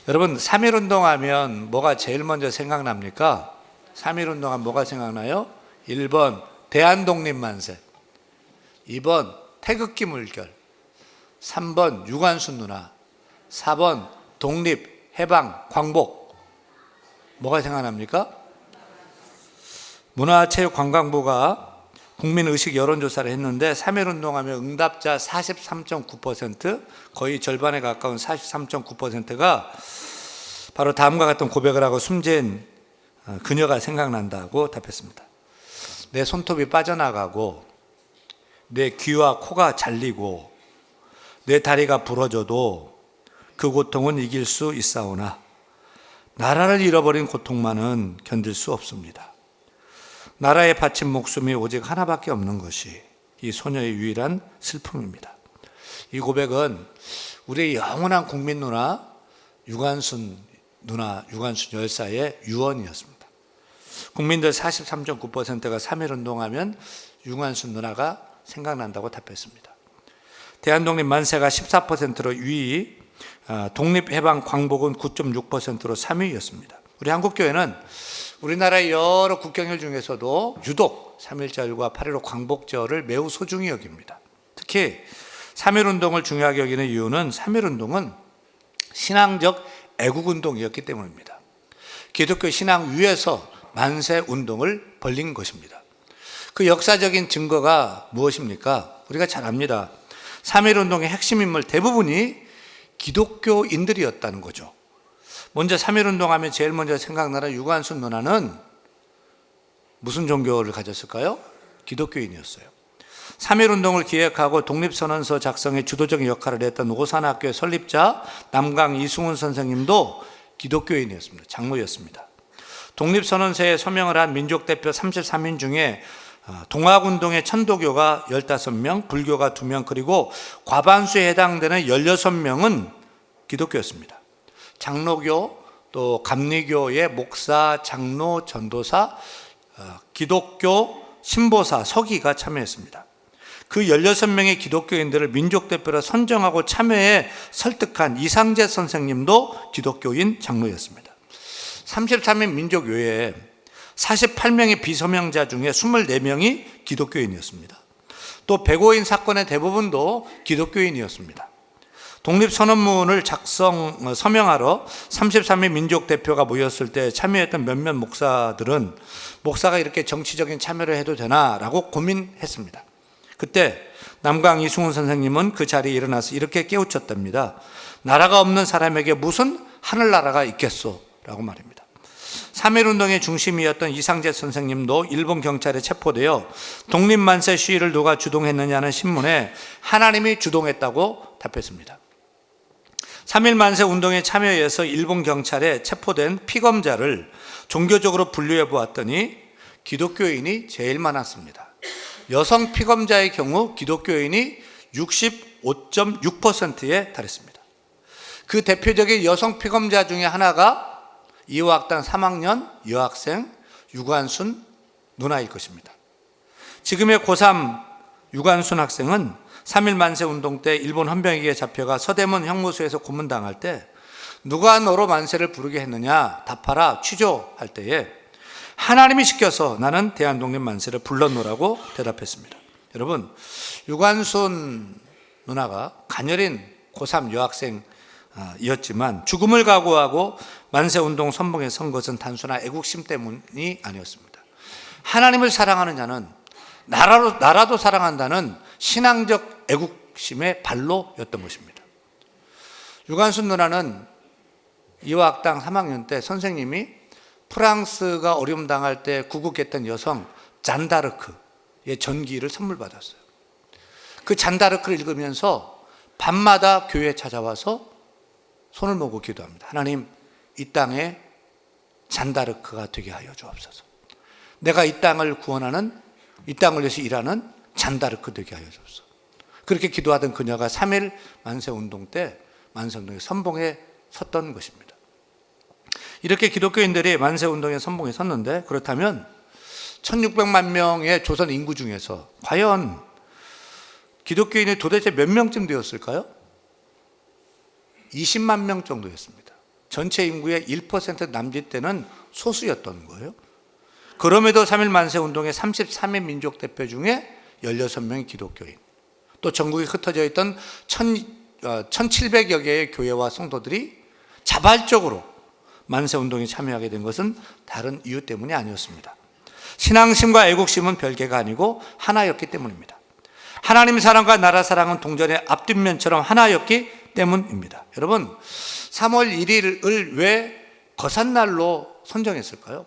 여러분 3.1 운동하면 뭐가 제일 먼저 생각납니까? 3.1 운동하면 뭐가 생각나요? 1번 대한독립만세, 2번 태극기 물결, 3번 유관순 누나, 4번 독립, 해방, 광복. 뭐가 생각납니까? 문화체육관광부가 국민의식 여론조사를 했는데 3.1 운동하면 응답자 43.9%, 거의 절반에 가까운 43.9%가 바로 다음과 같은 고백을 하고 숨진 그녀가 생각난다고 답했습니다. 내 손톱이 빠져나가고 내 귀와 코가 잘리고 내 다리가 부러져도 그 고통은 이길 수 있사오나 나라를 잃어버린 고통만은 견딜 수 없습니다. 나라에 바친 목숨이 오직 하나밖에 없는 것이 이 소녀의 유일한 슬픔입니다. 이 고백은 우리의 영원한 국민 누나 유관순 열사의 유언이었습니다. 국민들 43.9%가 3.1 운동하면 유관순 누나가 생각난다고 답했습니다. 대한독립 만세가 14%로 2위, 독립해방 광복은 9.6%로 3위였습니다. 우리 한국교회는 우리나라의 여러 국경일 중에서도 유독 3.1절과 8.15 광복절을 매우 소중히 여깁니다. 특히 3.1 운동을 중요하게 여기는 이유는 3.1 운동은 신앙적 애국운동이었기 때문입니다. 기독교 신앙 위에서 만세 운동을 벌린 것입니다. 그 역사적인 증거가 무엇입니까? 우리가 잘 압니다. 3.1 운동의 핵심 인물 대부분이 기독교인들이었다는 거죠. 먼저 3.1 운동하면 제일 먼저 생각나는 유관순 누나는 무슨 종교를 가졌을까요? 기독교인이었어요. 3.1 운동을 기획하고 독립선언서 작성에 주도적인 역할을 했던 오산학교의 설립자 남강 이승훈 선생님도 기독교인이었습니다. 장로였습니다. 독립선언서에 서명을 한 민족대표 33인 중에 동학운동의 천도교가 15명, 불교가 2명, 그리고 과반수에 해당되는 16명은 기독교였습니다. 장로교, 또 감리교의 목사, 장로, 전도사, 기독교, 신보사, 서기가 참여했습니다. 그 16명의 기독교인들을 민족대표로 선정하고 참여에 설득한 이상재 선생님도 기독교인 장로였습니다. 33인 민족 외에 48명의 비서명자 중에 24명이 기독교인이었습니다. 또 백오인 사건의 대부분도 기독교인이었습니다. 독립선언문을 서명하러 33인 민족 대표가 모였을 때 참여했던 몇몇 목사들은 목사가 이렇게 정치적인 참여를 해도 되나라고 고민했습니다. 그때 남강 이승훈 선생님은 그 자리에 일어나서 이렇게 깨우쳤답니다. 나라가 없는 사람에게 무슨 하늘나라가 있겠소? 라고 말입니다. 3.1 운동의 중심이었던 이상재 선생님도 일본 경찰에 체포되어 독립만세 시위를 누가 주동했느냐는 신문에 하나님이 주동했다고 답했습니다. 3.1 만세 운동에 참여해서 일본 경찰에 체포된 피검자를 종교적으로 분류해 보았더니 기독교인이 제일 많았습니다. 여성 피검자의 경우 기독교인이 65.6%에 달했습니다. 그 대표적인 여성 피검자 중에 하나가 이화학당 3학년 여학생 유관순 누나일 것입니다. 지금의 고3 유관순 학생은 3.1 만세 운동 때 일본 헌병에게 잡혀가 서대문 형무소에서 고문당할 때 누가 너로 만세를 부르게 했느냐 답하라 취조할 때에 하나님이 시켜서 나는 대한독립 만세를 불렀노라고 대답했습니다. 여러분, 유관순 누나가 가녀린 고3 여학생이었지만 죽음을 각오하고 만세운동 선봉에 선 것은 단순한 애국심 때문이 아니었습니다. 하나님을 사랑하는 자는 나라도 사랑한다는 신앙적 애국심의 발로였던 것입니다. 유관순 누나는 이화학당 3학년 때 선생님이 프랑스가 어려움 당할 때 구국했던 여성 잔다르크의 전기를 선물 받았어요. 그 잔다르크를 읽으면서 밤마다 교회에 찾아와서 손을 모으고 기도합니다. 하나님, 이 땅에 잔다르크가 되게 하여 주옵소서. 내가 이 땅을 구원하는, 이 땅을 위해서 일하는 잔다르크 되게 하여 주옵소서. 그렇게 기도하던 그녀가 3.1 만세운동 때 만세운동의 선봉에 섰던 것입니다. 이렇게 기독교인들이 만세운동의 선봉에 섰는데, 그렇다면 1600만 명의 조선 인구 중에서 과연 기독교인이 도대체 몇 명쯤 되었을까요? 20만 명 정도였습니다. 전체 인구의 1% 남짓되는 소수였던 거예요. 그럼에도 3.1 만세운동의 33의 민족 대표 중에 16명이 기독교인, 또 전국에 흩어져 있던 1,700여 개의 교회와 성도들이 자발적으로 만세운동에 참여하게 된 것은 다른 이유 때문이 아니었습니다. 신앙심과 애국심은 별개가 아니고 하나였기 때문입니다. 하나님 사랑과 나라 사랑은 동전의 앞뒷면처럼 하나였기 때문입니다. 여러분, 3월 1일을 왜 거산날로 선정했을까요?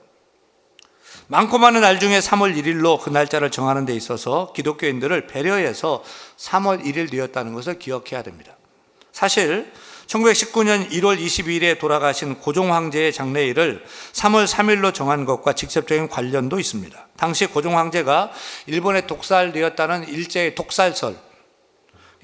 많고 많은 날 중에 3월 1일로 그 날짜를 정하는 데 있어서 기독교인들을 배려해서 3월 1일 되었다는 것을 기억해야 됩니다. 사실 1919년 1월 22일에 돌아가신 고종 황제의 장례일을 3월 3일로 정한 것과 직접적인 관련도 있습니다. 당시 고종 황제가 일본에 독살되었다는 일제의 독살설,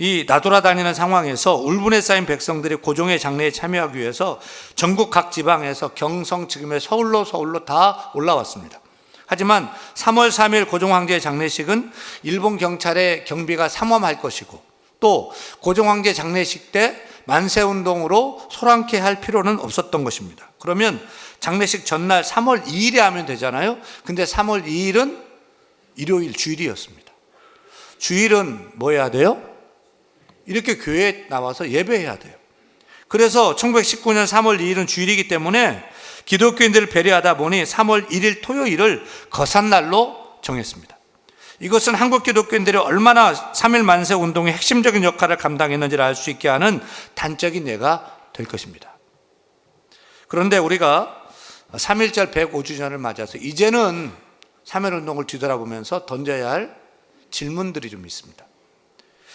이 나돌아다니는 상황에서 울분에 쌓인 백성들이 고종의 장례에 참여하기 위해서 전국 각 지방에서 경성, 지금의 서울로 다 올라왔습니다. 하지만 3월 3일 고종 황제의 장례식은 일본 경찰의 경비가 삼엄할 것이고, 또 고종 황제 장례식 때 만세운동으로 소란케 할 필요는 없었던 것입니다. 그러면 장례식 전날 3월 2일에 하면 되잖아요. 근데 3월 2일은 일요일, 주일이었습니다. 주일은 뭐 해야 돼요? 이렇게 교회에 나와서 예배해야 돼요. 그래서 1919년 3월 2일은 주일이기 때문에 기독교인들을 배려하다 보니 3월 1일 토요일을 거산날로 정했습니다. 이것은 한국 기독교인들이 얼마나 3.1 만세 운동의 핵심적인 역할을 감당했는지를 알 수 있게 하는 단적인 예가 될 것입니다. 그런데 우리가 3.1절 105주년을 맞아서 이제는 3.1 운동을 뒤돌아보면서 던져야 할 질문들이 좀 있습니다.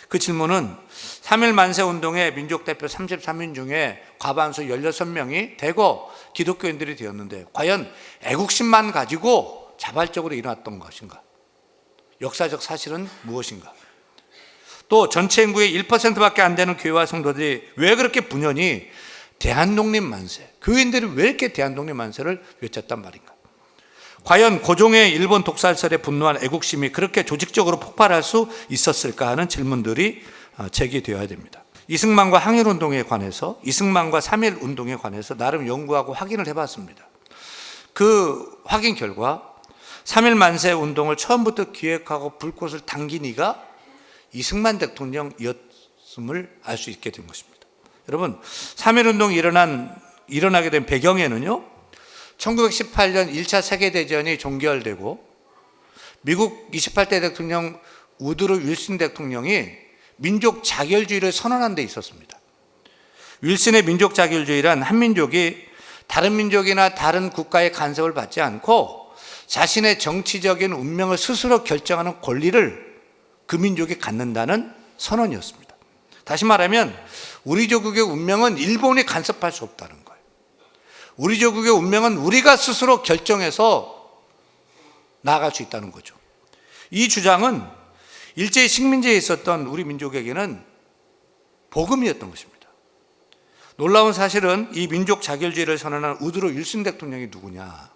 그 질문은 3.1 만세 운동의 민족 대표 33인 중에 과반수 16명이 대거 기독교인들이 되었는데, 과연 애국심만 가지고 자발적으로 일어났던 것인가? 역사적 사실은 무엇인가? 또 전체 인구의 1%밖에 안 되는 교회와 성도들이 왜 그렇게 분연히 대한독립 만세, 교인들이 왜 이렇게 대한독립 만세를 외쳤단 말인가? 과연 고종의 일본 독살설에 분노한 애국심이 그렇게 조직적으로 폭발할 수 있었을까 하는 질문들이 제기되어야 됩니다. 이승만과 항일운동에 관해서, 이승만과 3.1 운동에 관해서 나름 연구하고 확인을 해봤습니다. 그 확인 결과 3.1 만세 운동을 처음부터 기획하고 불꽃을 당긴 이가 이승만 대통령이었음을 알 수 있게 된 것입니다. 여러분, 3.1 운동이 일어나게 된 배경에는요, 1918년 1차 세계대전이 종결되고 미국 28대 대통령 우드로 윌슨 대통령이 민족 자결주의를 선언한 데 있었습니다. 윌슨의 민족 자결주의란 한민족이 다른 민족이나 다른 국가의 간섭을 받지 않고 자신의 정치적인 운명을 스스로 결정하는 권리를 그 민족이 갖는다는 선언이었습니다. 다시 말하면 우리 조국의 운명은 일본이 간섭할 수 없다는 거예요. 우리 조국의 운명은 우리가 스스로 결정해서 나아갈 수 있다는 거죠. 이 주장은 일제히 식민지에 있었던 우리 민족에게는 복음이었던 것입니다. 놀라운 사실은 이 민족 자결주의를 선언한 우드로 윌슨 대통령이 누구냐?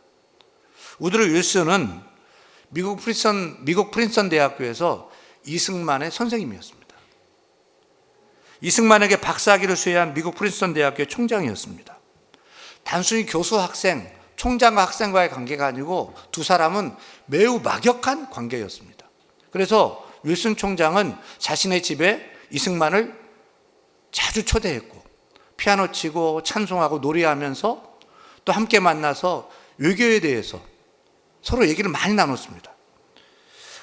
우드로 윌슨은 미국 프린스턴 대학교에서 이승만의 선생님이었습니다. 이승만에게 박사학위를 수여한 미국 프린스턴 대학교의 총장이었습니다. 단순히 교수 학생, 총장과 학생과의 관계가 아니고 두 사람은 매우 막역한 관계였습니다. 그래서 윌슨 총장은 자신의 집에 이승만을 자주 초대했고 피아노 치고 찬송하고 노래하면서 또 함께 만나서 외교에 대해서 서로 얘기를 많이 나눴습니다.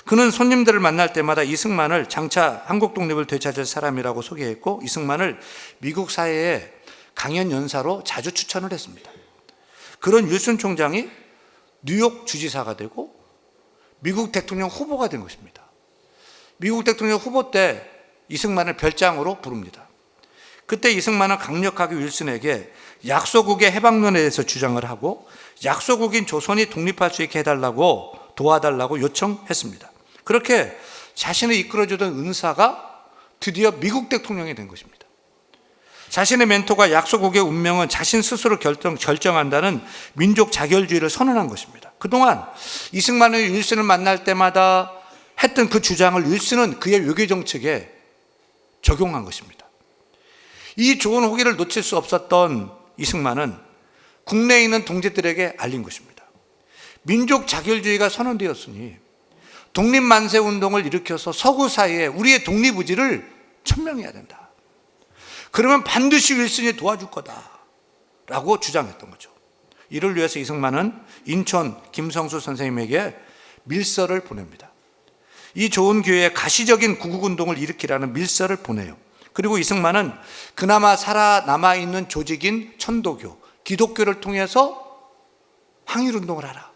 그는 손님들을 만날 때마다 이승만을 장차 한국 독립을 되찾을 사람이라고 소개했고, 이승만을 미국 사회의 강연 연사로 자주 추천을 했습니다. 그런 윌슨 총장이 뉴욕 주지사가 되고 미국 대통령 후보가 된 것입니다. 미국 대통령 후보 때 이승만을 별장으로 부릅니다. 그때 이승만은 강력하게 윌슨에게 약소국의 해방론에 대해서 주장을 하고 약소국인 조선이 독립할 수 있게 해달라고, 도와달라고 요청했습니다. 그렇게 자신을 이끌어주던 은사가 드디어 미국 대통령이 된 것입니다. 자신의 멘토가 약소국의 운명은 자신 스스로 결정한다는 민족 자결주의를 선언한 것입니다. 그동안 이승만은 윌슨을 만날 때마다 했던 그 주장을 윌슨은 그의 외교 정책에 적용한 것입니다. 이 좋은 호기를 놓칠 수 없었던 이승만은 국내에 있는 동지들에게 알린 것입니다. 민족 자결주의가 선언되었으니 독립만세 운동을 일으켜서 서구 사회에 우리의 독립 의지를 천명해야 된다. 그러면 반드시 윌슨이 도와줄 거다라고 주장했던 거죠. 이를 위해서 이승만은 인천 김성수 선생님에게 밀서를 보냅니다. 이 좋은 기회에 가시적인 구국운동을 일으키라는 밀서를 보내요. 그리고 이승만은 그나마 살아남아있는 조직인 천도교, 기독교를 통해서 항일운동을 하라,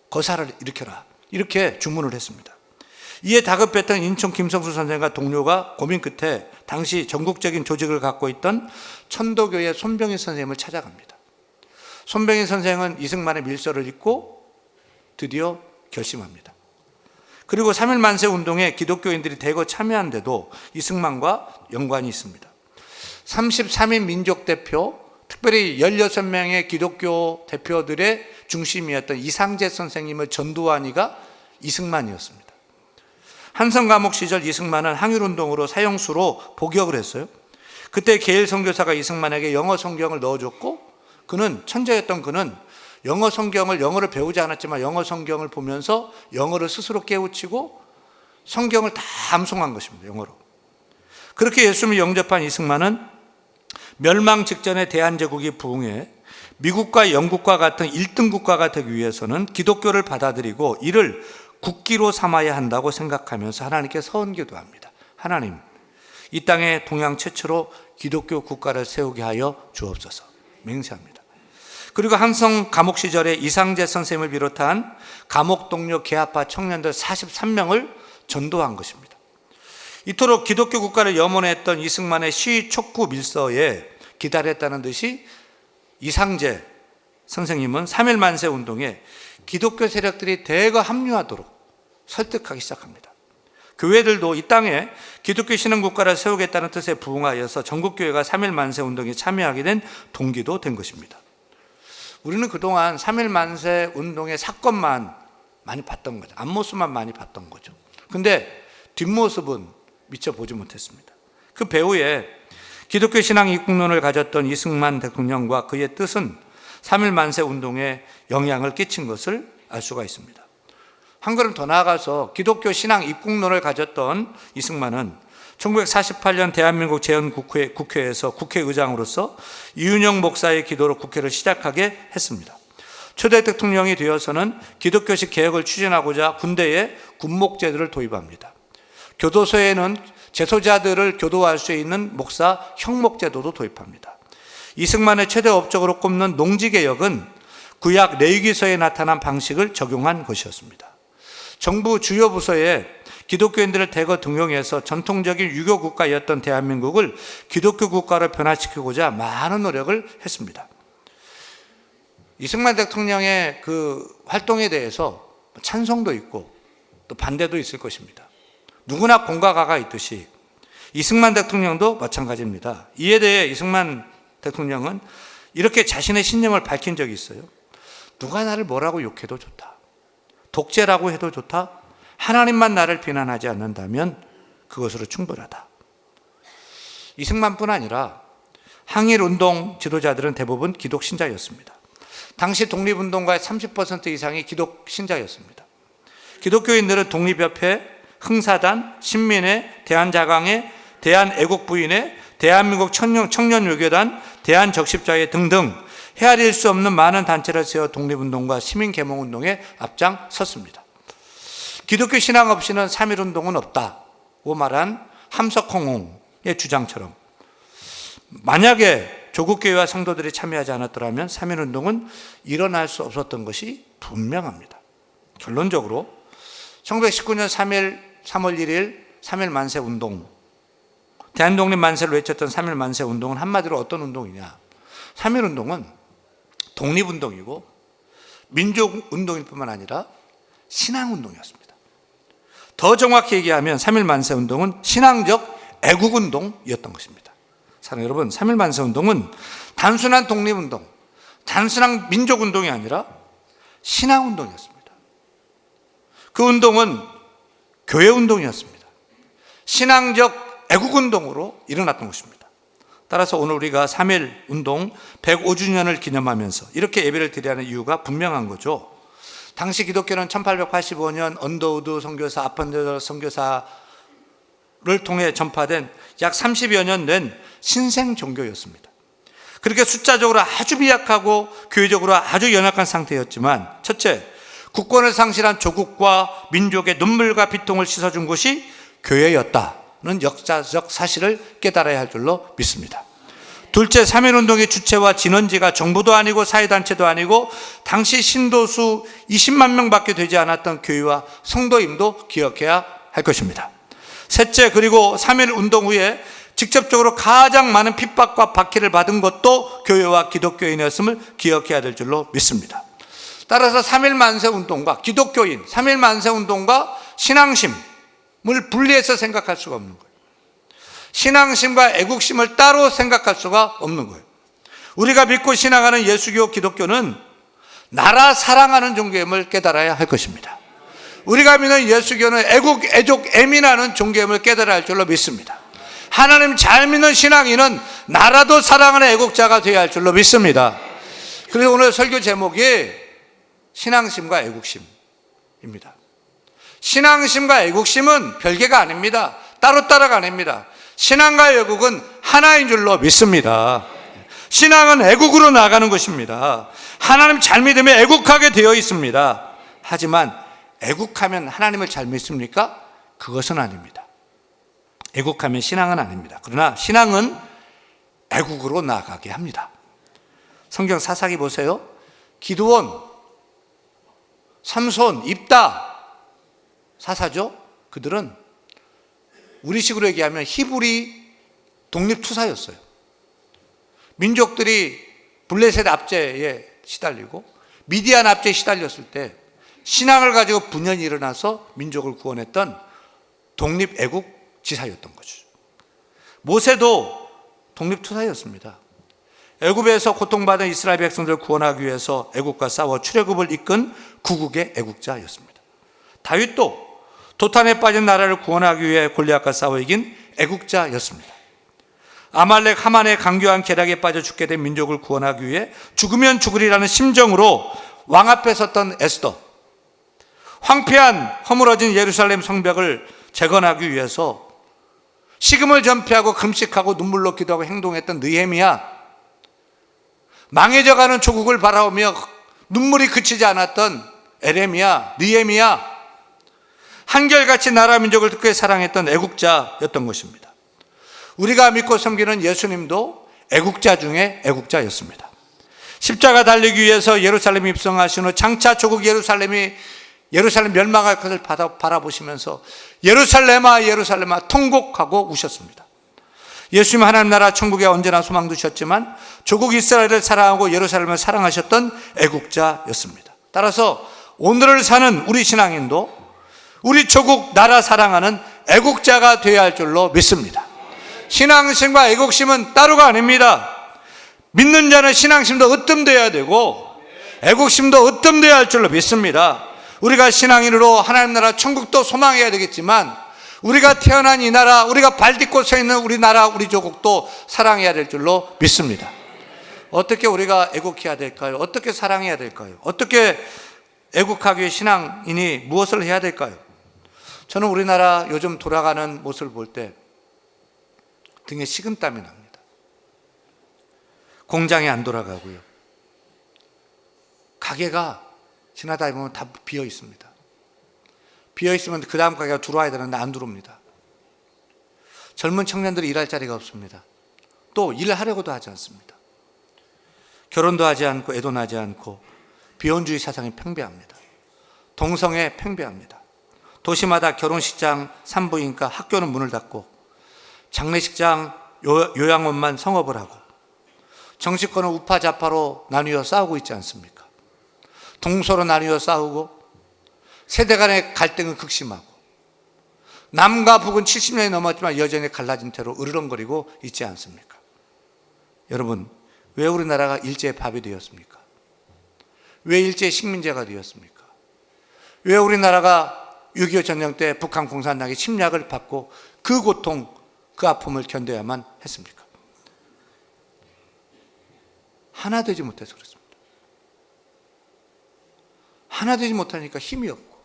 거사를 일으켜라, 이렇게 주문을 했습니다. 이에 다급했던 인천 김성수 선생과 동료가 고민 끝에 당시 전국적인 조직을 갖고 있던 천도교의 손병희 선생님을 찾아갑니다. 손병희 선생은 이승만의 밀서를 읽고 드디어 결심합니다. 그리고 3.1 만세 운동에 기독교인들이 대거 참여한데도 이승만과 연관이 있습니다. 33인 민족대표, 특별히 16명의 기독교 대표들의 중심이었던 이상재 선생님을 전도한 이가 이승만이었습니다. 한성 감옥 시절 이승만은 항일운동으로 사형수로 복역을 했어요. 그때 게일 선교사가 이승만에게 영어 성경을 넣어줬고, 그는 천재였던 그는 영어 성경을 영어를 배우지 않았지만 영어 성경을 보면서 영어를 스스로 깨우치고 성경을 다 암송한 것입니다. 영어로. 그렇게 예수님을 영접한 이승만은 멸망 직전에 대한제국이 부흥해 미국과 영국과 같은 1등 국가가 되기 위해서는 기독교를 받아들이고 이를 국기로 삼아야 한다고 생각하면서 하나님께 서원기도 합니다. 하나님, 이 땅에 동양 최초로 기독교 국가를 세우게 하여 주옵소서 맹세합니다. 그리고 한성 감옥 시절에 이상재 선생님을 비롯한 감옥 동료 개화파 청년들 43명을 전도한 것입니다. 이토록 기독교 국가를 염원했던 이승만의 시위 촉구 밀서에 기다렸다는 듯이 이상재 선생님은 3.1 만세 운동에 기독교 세력들이 대거 합류하도록 설득하기 시작합니다. 교회들도 이 땅에 기독교 신앙 국가를 세우겠다는 뜻에 부응하여서 전국교회가 3.1 만세 운동에 참여하게 된 동기도 된 것입니다. 우리는 그동안 3.1 만세 운동의 사건만 많이 봤던 거죠. 앞모습만 많이 봤던 거죠. 근데 뒷모습은 미처 보지 못했습니다. 그 배후에 기독교 신앙 입국론을 가졌던 이승만 대통령과 그의 뜻은 3.1 만세 운동에 영향을 끼친 것을 알 수가 있습니다. 한 걸음 더 나아가서 기독교 신앙 입국론을 가졌던 이승만은 1948년 대한민국 재헌국회에서 국회의장으로서 이윤영 목사의 기도로 국회를 시작하게 했습니다. 초대 대통령이 되어서는 기독교식 개혁을 추진하고자 군대에 군목제도를 도입합니다. 교도소에는 재소자들을 교도할 수 있는 목사 형목제도도 도입합니다. 이승만의 최대 업적으로 꼽는 농지개혁은 구약 레위기서에 나타난 방식을 적용한 것이었습니다. 정부 주요 부서에 기독교인들을 대거 등용해서 전통적인 유교 국가였던 대한민국을 기독교 국가로 변화시키고자 많은 노력을 했습니다. 이승만 대통령의 그 활동에 대해서 찬성도 있고 또 반대도 있을 것입니다. 누구나 공과 가가 있듯이 이승만 대통령도 마찬가지입니다. 이에 대해 이승만 대통령은 이렇게 자신의 신념을 밝힌 적이 있어요. 누가 나를 뭐라고 욕해도 좋다. 독재라고 해도 좋다. 하나님만 나를 비난하지 않는다면 그것으로 충분하다. 이승만뿐 아니라 항일운동 지도자들은 대부분 기독신자였습니다. 당시 독립운동가의 30% 이상이 기독신자였습니다. 기독교인들은 독립협회, 흥사단, 신민회, 대한자강회, 대한애국부인회, 대한민국 청년외교단, 대한적십자회 등등 헤아릴 수 없는 많은 단체를 세워 독립운동과 시민계몽운동에 앞장섰습니다. 기독교 신앙 없이는 3.1운동은 없다고 말한 함석홍의 주장처럼 만약에 조국교회와 성도들이 참여하지 않았더라면 3.1운동은 일어날 수 없었던 것이 분명합니다. 결론적으로 1919년 3월 1일 3.1 만세 운동, 대한독립 만세를 외쳤던 3.1 만세 운동은 한마디로 어떤 운동이냐? 3.1 운동은 독립운동이고 민족운동일 뿐만 아니라 신앙운동이었습니다. 더 정확히 얘기하면 3.1 만세 운동은 신앙적 애국운동이었던 것입니다. 사랑하는 여러분, 3.1 만세 운동은 단순한 독립운동, 단순한 민족운동이 아니라 신앙운동이었습니다. 그 운동은 교회운동이었습니다. 신앙적 애국운동으로 일어났던 것입니다. 따라서 오늘 우리가 3.1 운동 105주년을 기념하면서 이렇게 예배를 드려야 하는 이유가 분명한 거죠. 당시 기독교는 1885년 언더우드 선교사, 아펀드 선교사를 통해 전파된 약 30여 년 된 신생 종교였습니다. 그렇게 숫자적으로 아주 미약하고 교회적으로 아주 연약한 상태였지만, 첫째, 국권을 상실한 조국과 민족의 눈물과 비통을 씻어준 곳이 교회였다는 역사적 사실을 깨달아야 할 줄로 믿습니다. 둘째, 3.1운동의 주체와 진원지가 정부도 아니고 사회단체도 아니고 당시 신도수 20만 명밖에 되지 않았던 교회와 성도임도 기억해야 할 것입니다. 셋째, 그리고 3.1운동 후에 직접적으로 가장 많은 핍박과 박해를 받은 것도 교회와 기독교인이었음을 기억해야 될 줄로 믿습니다. 따라서 3.1 만세 운동과 기독교인, 3.1 만세 운동과 신앙심을 분리해서 생각할 수가 없는 거예요. 신앙심과 애국심을 따로 생각할 수가 없는 거예요. 우리가 믿고 신앙하는 예수교 기독교는 나라 사랑하는 종교임을 깨달아야 할 것입니다. 우리가 믿는 예수교는 애국, 애족, 애민하는 종교임을 깨달아야 할 줄로 믿습니다. 하나님 잘 믿는 신앙인은 나라도 사랑하는 애국자가 되어야 할 줄로 믿습니다. 그래서 오늘 설교 제목이 신앙심과 애국심입니다. 신앙심과 애국심은 별개가 아닙니다. 따로따로가 아닙니다. 신앙과 애국은 하나인 줄로 믿습니다. 신앙은 애국으로 나가는 것입니다. 하나님 잘 믿으면 애국하게 되어 있습니다. 하지만 애국하면 하나님을 잘 믿습니까? 그것은 아닙니다. 애국하면 신앙은 아닙니다. 그러나 신앙은 애국으로 나가게 합니다. 성경 사사기 보세요. 기드온, 삼손, 입다 사사죠. 그들은 우리식으로 얘기하면 히브리 독립투사였어요. 민족들이 블레셋 압제에 시달리고 미디안 압제에 시달렸을 때 신앙을 가지고 분연이 일어나서 민족을 구원했던 독립애국 지사였던 거죠. 모세도 독립투사였습니다. 애굽에서 고통받은 이스라엘 백성들을 구원하기 위해서 애국과 싸워 출애굽을 이끈 구국의 애국자였습니다. 다윗도 도탄에 빠진 나라를 구원하기 위해 골리앗과 싸워 이긴 애국자였습니다. 아말렉 하만의 강교한 계략에 빠져 죽게 된 민족을 구원하기 위해 죽으면 죽으리라는 심정으로 왕 앞에 섰던 에스더, 황폐한 허물어진 예루살렘 성벽을 재건하기 위해서 식음을 전폐하고 금식하고 눈물로 기도하고 행동했던 느헤미야, 망해져가는 조국을 바라보며 눈물이 그치지 않았던 에레미야, 느헤미야, 한결같이 나라 민족을 듣게 사랑했던 애국자였던 것입니다. 우리가 믿고 섬기는 예수님도 애국자 중에 애국자였습니다. 십자가 달리기 위해서 예루살렘 입성하신 후 장차 조국 예루살렘 멸망할 것을 바라보시면서 예루살렘아 예루살렘아 통곡하고 우셨습니다. 예수님 하나님 나라 천국에 언제나 소망 두셨지만 조국 이스라엘을 사랑하고 예루살렘을 사랑하셨던 애국자였습니다. 따라서 오늘을 사는 우리 신앙인도 우리 조국 나라 사랑하는 애국자가 되어야 할 줄로 믿습니다. 신앙심과 애국심은 따로가 아닙니다. 믿는 자는 신앙심도 으뜸되어야 되고 애국심도 으뜸되어야 할 줄로 믿습니다. 우리가 신앙인으로 하나님 나라 천국도 소망해야 되겠지만 우리가 태어난 이 나라, 우리가 발 딛고 서 있는 우리 나라, 우리 조국도 사랑해야 될 줄로 믿습니다. 어떻게 우리가 애국해야 될까요? 어떻게 사랑해야 될까요? 어떻게 애국하기 위해 신앙인이 무엇을 해야 될까요? 저는 우리나라 요즘 돌아가는 모습을 볼 때 등에 식은땀이 납니다. 공장이 안 돌아가고요. 가게가 지나다 보면 다 비어 있습니다. 비어 있으면 그 다음 가게가 들어와야 되는데 안 들어옵니다. 젊은 청년들이 일할 자리가 없습니다. 또 일하려고도 하지 않습니다. 결혼도 하지 않고 애도 나지 않고 비혼주의 사상이 팽배합니다. 동성애 팽배합니다. 도시마다 결혼식장, 산부인과 학교는 문을 닫고 장례식장, 요양원만 성업을 하고 정치권은 우파 좌파로 나뉘어 싸우고 있지 않습니까? 동서로 나뉘어 싸우고 세대 간의 갈등은 극심하고 남과 북은 70년이 넘었지만 여전히 갈라진 채로 으르렁거리고 있지 않습니까? 여러분, 왜 우리나라가 일제의 밥이 되었습니까? 왜 일제의 식민지가 되었습니까? 왜 우리나라가 6.25 전쟁 때 북한 공산당의 침략을 받고 그 고통, 그 아픔을 견뎌야만 했습니까? 하나 되지 못해서 그렇습니다. 하나 되지 못하니까 힘이 없고,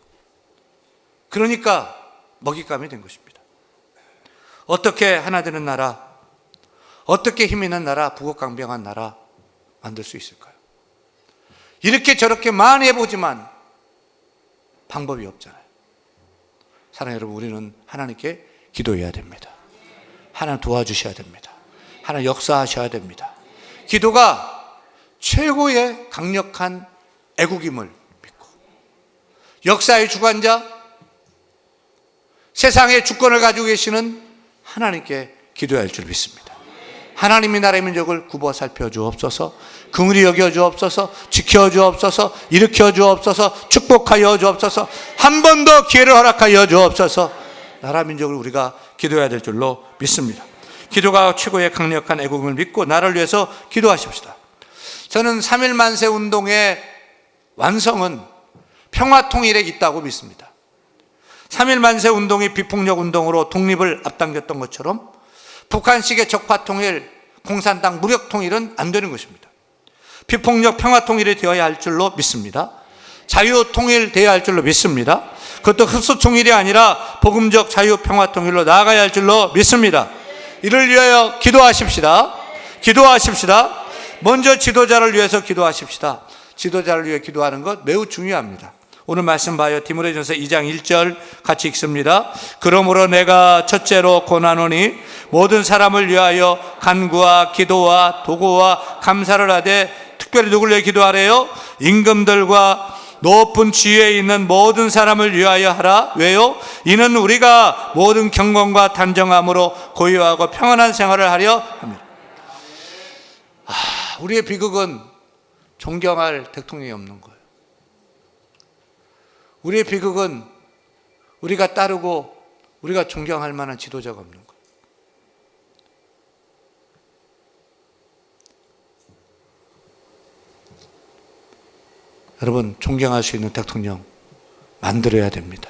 그러니까 먹잇감이 된 것입니다. 어떻게 하나 되는 나라, 어떻게 힘 있는 나라, 부국강병한 나라 만들 수 있을까요? 이렇게 저렇게 많이 해보지만 방법이 없잖아요. 사랑하는 여러분, 우리는 하나님께 기도해야 됩니다. 하나님 도와주셔야 됩니다. 하나님 역사하셔야 됩니다. 기도가 최고의 강력한 애국임을 믿고, 역사의 주관자, 세상의 주권을 가지고 계시는 하나님께 기도해야 할 줄 믿습니다. 하나님이 나라의 민족을 굽어 살펴주옵소서, 긍휼히 여겨주옵소서, 지켜주옵소서, 일으켜주옵소서, 축복하여 주옵소서, 한 번 더 기회를 허락하여 주옵소서. 나라 민족을 우리가 기도해야 될 줄로 믿습니다. 기도가 최고의 강력한 애국임을 믿고 나라를 위해서 기도하십시다. 저는 3.1 만세 운동의 완성은 평화통일에 있다고 믿습니다. 3.1 만세 운동이 비폭력 운동으로 독립을 앞당겼던 것처럼 북한식의 적화통일, 공산당 무력통일은 안 되는 것입니다. 비폭력 평화통일이 되어야 할 줄로 믿습니다. 자유통일 되어야 할 줄로 믿습니다. 그것도 흡수통일이 아니라 복음적 자유평화통일로 나아가야 할 줄로 믿습니다. 이를 위하여 기도하십시다. 기도하십시다. 먼저 지도자를 위해서 기도하십시다. 지도자를 위해 기도하는 것 매우 중요합니다. 오늘 말씀 봐요. 디모데전서 2장 1절 같이 읽습니다. 그러므로 내가 첫째로 권하노니 모든 사람을 위하여 간구와 기도와 도구와 감사를 하되, 특별히 누구를 위해 기도하래요? 임금들과 높은 지위에 있는 모든 사람을 위하여 하라. 왜요? 이는 우리가 모든 경건과 단정함으로 고요하고 평안한 생활을 하려 합니다. 우리의 비극은 존경할 대통령이 없는 거예요. 우리의 비극은 우리가 따르고 우리가 존경할 만한 지도자가 없는 거예요. 여러분, 존경할 수 있는 대통령 만들어야 됩니다.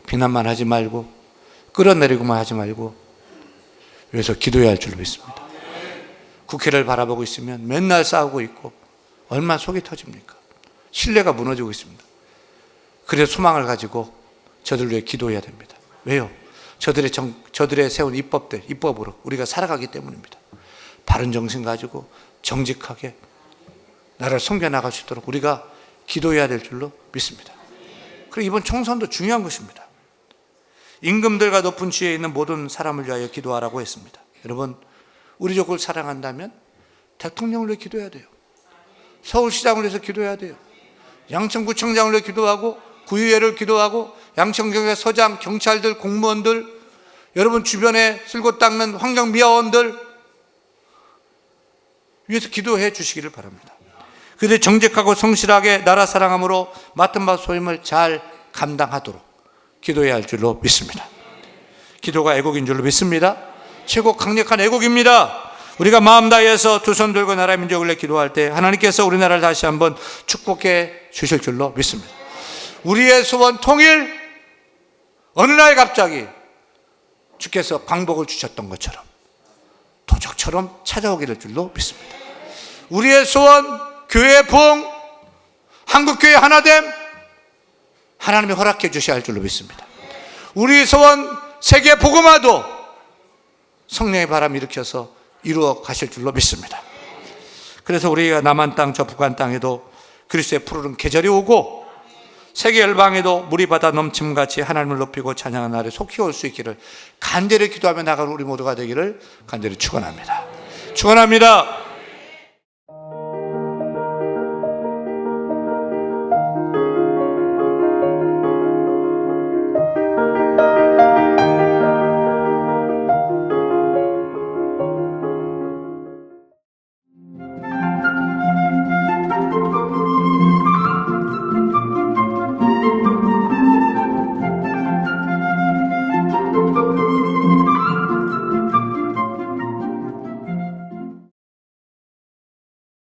비난만 하지 말고, 끌어내리고만 하지 말고, 위해서 기도해야 할 줄로 믿습니다. 국회를 바라보고 있으면 맨날 싸우고 있고 얼마나 속이 터집니까? 신뢰가 무너지고 있습니다. 그래서 소망을 가지고 저들을 위해 기도해야 됩니다. 왜요? 저들의 세운 입법으로 우리가 살아가기 때문입니다. 바른 정신 가지고 정직하게 나라를 섬겨나갈 수 있도록 우리가 기도해야 될 줄로 믿습니다. 그리고 이번 총선도 중요한 것입니다. 임금들과 높은 지위에 있는 모든 사람을 위하여 기도하라고 했습니다. 여러분, 우리 족을 사랑한다면 대통령을 위해 기도해야 돼요. 서울시장을 위해서 기도해야 돼요. 양천구청장을 위해 기도하고, 구의회를 기도하고, 양천경찰 서장, 경찰들, 공무원들, 여러분 주변에 쓸고 닦는 환경미화원들 위해서 기도해 주시기를 바랍니다. 그들이 정직하고 성실하게 나라 사랑함으로 맡은 바 소임을 잘 감당하도록 기도해야 할 줄로 믿습니다. 기도가 애국인 줄로 믿습니다. 최고 강력한 애국입니다. 우리가 마음 다해서 두 손 들고 나라 민족을 위해 기도할 때 하나님께서 우리나라를 다시 한번 축복해 주실 줄로 믿습니다. 우리의 소원 통일, 어느 날 갑자기 주께서 광복을 주셨던 것처럼 도적처럼 찾아오기를 줄로 믿습니다. 우리의 소원, 교회 부흥, 한국교회 하나됨, 하나님이 허락해 주셔야 할 줄로 믿습니다. 우리 소원, 세계 복음화도 성령의 바람을 일으켜서 이루어 가실 줄로 믿습니다. 그래서 우리가 남한 땅, 저 북한 땅에도 그리스도의 푸르른 계절이 오고, 세계 열방에도 물이 바다 넘침같이 하나님을 높이고 찬양하는 날에 속히 올 수 있기를 간절히 기도하며 나가는 우리 모두가 되기를 간절히 축원합니다. 축원합니다.